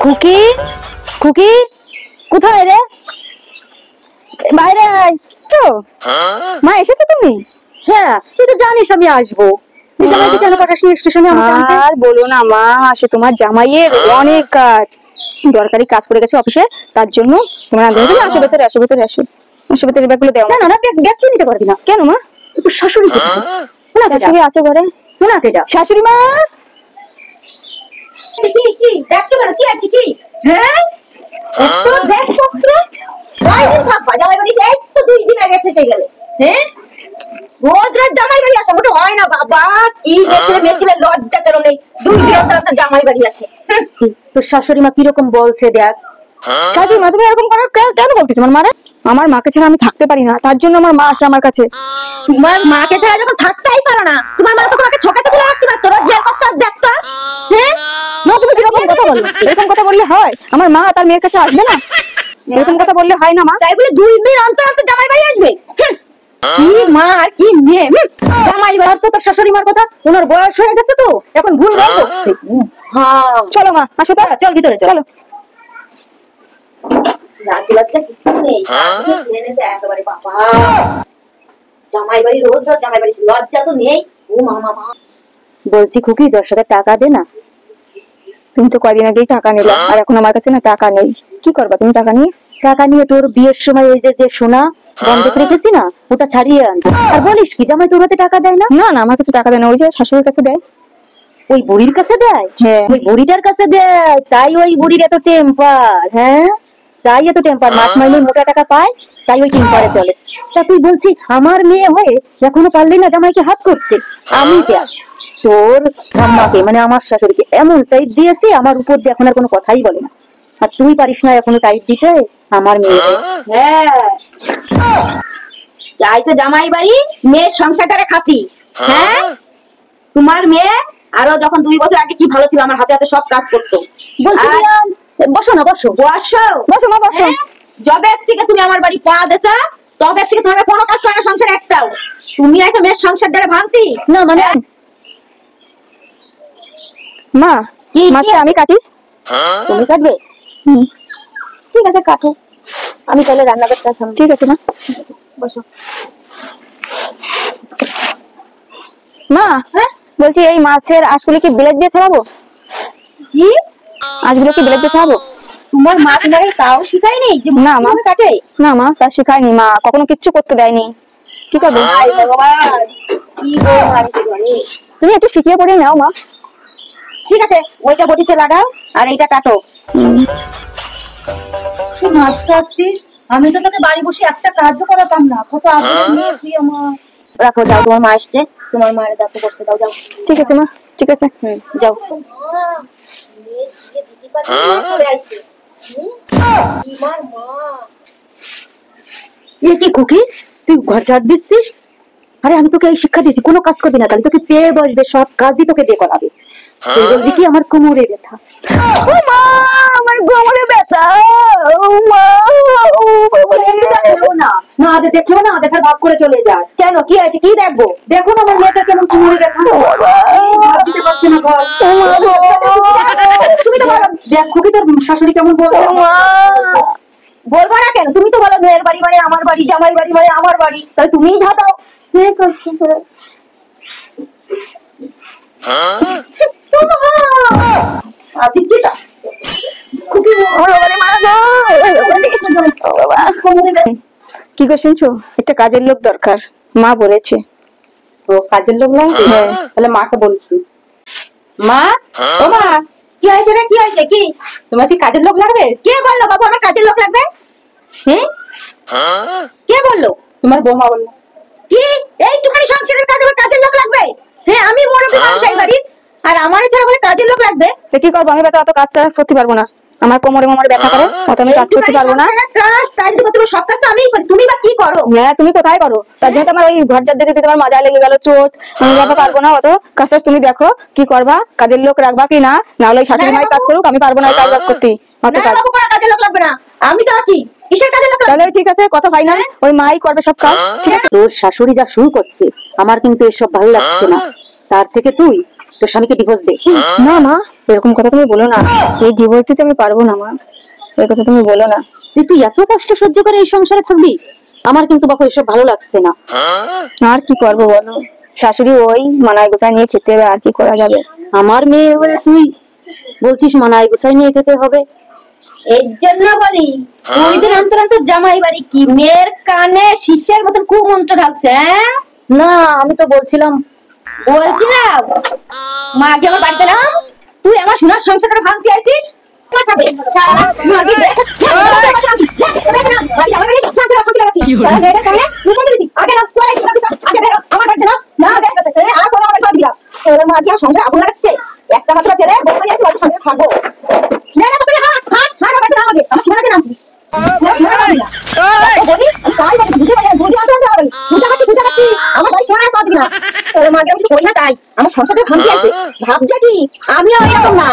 খুকি খুকি কোথায় রে? বাইরে আয় তো। মা এসেছো তুমি? হ্যাঁ তুই তো জানিস আমি আসবো। কেন পাঠাসনি স্টেশনে? আর বলো না মা, আসে তোমার জামাইয়ের অনেক কাজ, দরকারি কাজ পড়ে গেছে অফিসে, তার জন্য তোমার আনতে হবে। আসো ভেতরে, আসো ভেতরে, আসো আসো ভেতরে, ব্যাগগুলো দেও। না না ব্যাগ তুই নিতে পারবি না। কেন মা? তোর শাশুড়ি কোথায়? শাশুড়ি আছে ঘরে। না কেটা? শাশুড়ি মা। কি কি দেখছো কেন? কি আছে কি? হ্যাঁ একটু দেখছো তো, কয়দিন থাকবা জামাই বাড়ি? এই তো 2 দিন আগে থেকে গেলে। হ্যাঁ রোজ রাত জামাই বাড়ি আসা মোটে হয় না বাবা। কি মেয়েছিলে লজ্জা চলো নেই, 2 দিন অন্তর অন্তর জামাই বাড়ি আসে। তোর শাশুড়ি মা কিরকম বলছে দেখ। শাশুড়ি মা তুমি এরকম করো কেন বলতেছো? আমার মারে, আমার মাকে ছাড়া আমি থাকতে পারি না, তার জন্য আমার মা আসে আমার কাছে। তোমার মাকে ছাড়া যখন থাকতেই পারো না, তোমার মা তো তোমাকে ছকাছে তুলে রাখতে পারতো, রোজ বের করতে দেখতো। হ্যাঁ মা তুমি কিরকম কথা বলো? এরকম কথা বললে হয়? আমার মা তার মেয়ের কাছে আসবে না? এরকম কথা বললে হয় না মা। তাই বলে 2 দিন অন্তর অন্তর জামাই বাড়ি আসবে? কি মা আর কি মেয়ে! জামাই বাড়ি তো তোর শাশুড়ি মার কথা, ওনার বয়স হয়ে গেছে তো এখন ভুল ভাল করছে। হ্যাঁ চলো মা, আসো তো, চল ভিতরে চলো। জামাই বাড়ি রোজ রোজ জামাই বাড়ি, লজ্জা তো নেই। ও মামা বলছি খুকি 10,000 টাকা দে না। তুমি তো কয়দিন আগেই টাকা নিলে, আর এখন আমার কাছে না টাকা নেই। কি করবা তুমি টাকা নিয়ে? টাকা নিয়ে তোর বিয়ের সময় ওই যে সোনা বন্ধক রেখেছি না, ওটা ছাড়িয়ে আনবো। আর বলিস কি জামাই তোর হাতে টাকা দেয় না? না না আমার কাছে টাকা দেয় না, ওই যে শাশুড়ির কাছে দেয়। ওই বুড়ির কাছে দেয়? হ্যাঁ ওই বুড়িটার কাছে দেয়, তাই ওই বুড়ির এত টেম্পার। হ্যাঁ তাই এত টেম্পার, মাস মাইনে মোটা টাকা পায়, তাই ওই টেম্পারে চলে। তা তুই বলছি আমার মেয়ে হয়ে এখনো পারলি না জামাইকে হাত করতে? আমি দেখ তোর ঠাম্মাকে মানে আমার শাশুড়িকে এমন টাইট দিয়েছি, আমার উপর দিয়ে এখন আর কোনো কথাই বলে না। আর তুই পারিস না এখনো টাইট দিতে আমার মেয়ে। হ্যাঁ যাইতো জামাই বাড়ি, মেয়ের সংসারটারে খাতি। হ্যাঁ তোমার মেয়ে আরো যখন 2 বছর আগে কি ভালো ছিল, আমার হাতে হাতে সব কাজ করতো। বলছি বসো না, বসো বসো বসো না বসো। যবে থেকে তুমি আমার বাড়ি পা দেছা, তবে থেকে তোমার কোনো কাজ করে না সংসার একটাও। তুমি একটা মেয়ের সংসার দ্বারা ভাঙতি না মানে। মা মাছটা আমি কাটি। তুমি কাটবে? ঠিক আছে কাটো, আমি তাহলে রান্না করতে আসলাম। ঠিক আছে মা বসো। মা বলছি এই মাছের আঁশগুলো কি বিলেট দিয়ে ছাড়াবো? কি আঁশগুলো কি বিলেট দিয়ে ছাড়াবো? তোমার মা তোমাকে তাও শিখায়নি যে না মা কাটে? না মা তা শিখায়নি, মা কখনো কিচ্ছু করতে দেয়নি। কি করবো? কি তুমি একটু শিখিয়ে পড়ে নাও মা। ঠিক আছে ওইটা বটিতে লাগাও আর এইটা কাটো। তুই মাছ কাটছিস, আমি তো তোকে বাড়ি বসে একটা কাজও করাতাম না। কত আদরের মেয়ে তুই আমার। রাখো যাও, তোমার মা আসছে, তোমার মায়ের দাঁত করতে দাও যাও। ঠিক আছে মা ঠিক আছে যাও। কি খুকি তুই ঘর ঝাড় দিচ্ছিস? আরে আমি তোকে এই শিক্ষা দিয়েছি কোনো কাজ করবি না, তাহলে তোকে পেয়ে বসবে, সব কাজই তোকে দিয়ে করাবে। তুই বলবি কি আমার কোমরে ব্যথা। ও মা আমার কোমরে ব্যথা। ও মা না দেখো না, দেখার ভাব করে চলে যায়। কেন কি হয়েছে? কি দেখবো? দেখো না আমার মেয়েটা কেমন কোমরে ব্যথা। দিতে পারছে না ঘর। তুমি তো বলো দেখ খুকি তোর শাশুড়ি কেমন বলছে। বলবো না কেন? তুমি তো বলো মেয়ের বাড়ি মানে আমার বাড়ি, জামাই বাড়ি মানে আমার বাড়ি, তাহলে তুমিই ঝাঁটাও। ঠিক আছে কি গো শুনছো? একটা কাজের লোক দরকার, মা বলেছে। ও কাজের লোক লাগবে? হ্যাঁ তাহলে মাকে বলছি। মা ও মা কি হয়েছে রে? কি হয়েছে? কি তোমার কি কাজের লোক লাগবে? কে বললো বাবু আমার কাজের লোক লাগবে? হ্যাঁ কে বললো? তোমার বৌমা বললো। কি এইটুখানি সংসারের কাজ আমার কাজের লোক লাগবে? হ্যাঁ আমি মুরব্বি মানুষ এই বাড়ির, আর আমার ছাড়া বলে কাজের লোক লাগবে? কি করবো আমি? অত কাজ করতে পারবো না, আমার কোমরে ব্যথা করে, অত আমি কাজ করতে পারবো না। সব কাজ তো আমিই করি, তুমি বা কি করো? হ্যাঁ তুমি কোথায় করো? তার জন্য আমার ওই ঘর ঝাড় দিতে আমার মাজা লেগে গেল, চোট। আমি পারবো না অত কাজ, তুমি দেখো কি করবা, কাজের লোক রাখবা কি না, না হলে শাশুড়ি মাই কাজ করুক, আমি পারবো না কাজ করতে। কাজের লোক লাগবে না, আমি তো আছি। কিসের কাজের লোক? তাহলে ঠিক আছে কথা ফাইনাল, ওই মাই করবে সব কাজ। ঠিক আছে তোর শাশুড়ি যা শুরু করছে আমার কিন্তু এসব ভালো লাগছে না, তার থেকে তুই তোর স্বামীকে ডিভোর্স দে। না মা, এরকম কথা তুমি বলো না। এই ডিভোর্স দিতে আমি পারবো না মা, এই কথা তুমি বলো না। তুই এত কষ্ট সহ্য করে এই সংসারে থাকবি? আমার কিন্তু বাবা এসব ভালো লাগছে না। আর কি করবো বলো, শাশুড়ি ওই মানায় গোছায় নিয়ে খেতে হবে, আর কি করা যাবে। আমার মেয়ে হয়ে তুই বলছিস মানায় গোছায় নিয়ে খেতে হবে? এর জন্য বলি দুই দিন অন্তর অন্তর জামাই বাড়ি কি মেয়ের কানে শিষ্যের মতন কুমন্ত্র ঢালছে। হ্যাঁ না, আমি তো বলছিলাম বলছিলাম মাকে আমার বাড়িতে না, তুই আমার সোনার সংসারটা ভাঙতে আইছিস। একটা মাত্র ছেলে সঙ্গে থাকবো আমার সংসারটা ভাঙতে আছে, ভাবছে কি আমিও এরকম না।